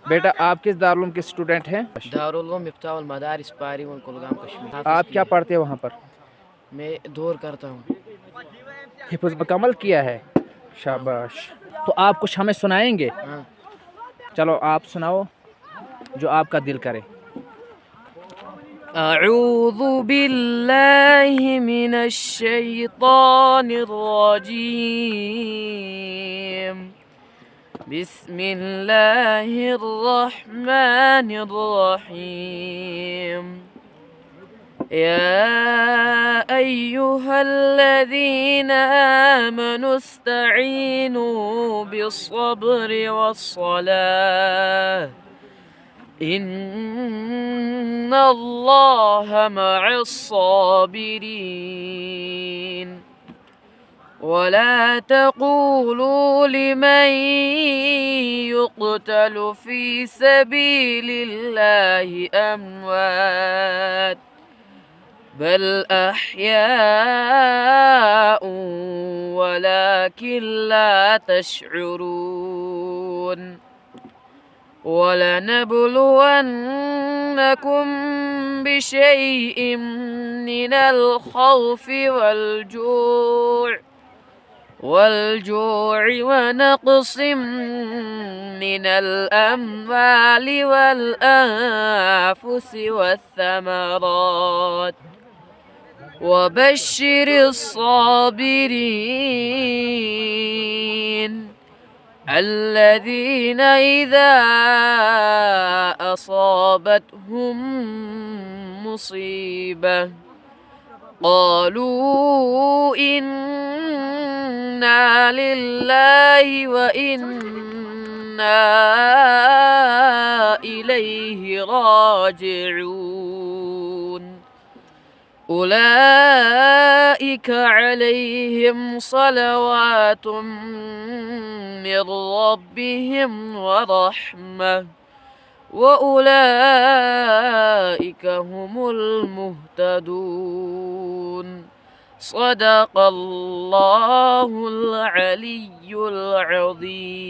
बेटा आप किस दारुल के स्टूडेंट हैं? दारुल उलूम मिफ्ताहुल मदारिस पारी कुलगाम कश्मीर। हाफिज आप की क्या पढ़ते हैं वहाँ पर? मैं दौर करता हूँ। हिफ्ज़ मुकम्मल किया है, हाँ शाबाश। तो आप कुछ हमें सुनाएंगे? हाँ। चलो आप सुनाओ जो आपका दिल करे। अऊज़ु बिल्लाहि मिनश शैतानिर रजीम। बिस्मिल्लाहिर रहमानिर रहीम। या अय्युहल्लज़ीना आमनु इस्तईनु बिस्सब्रि वस्सलाह इन्नल्लाहा मअस्साबिरीन। वला तक़ूलू लिमन युक़्तलु फ़ी सबीलिल्लाहि अमवात बल अह्याउ वलाकिन ला तशउरून। वलनबलुवन्नकुम बिशैइन मिनल खौफि वल-जू'i वनक़्सिम मिनल अम्वालि वल-अन्फुसि वथ-थमरात वबश्शिरिस साबिरीन الذين إذا أصابتهم مصيبة قالوا إنا لله وإنا إليه راجعون. أولئك عليهم صلوات من ربهم ورحمة وأولئك هم المهتدون. صدق الله العلي العظيم.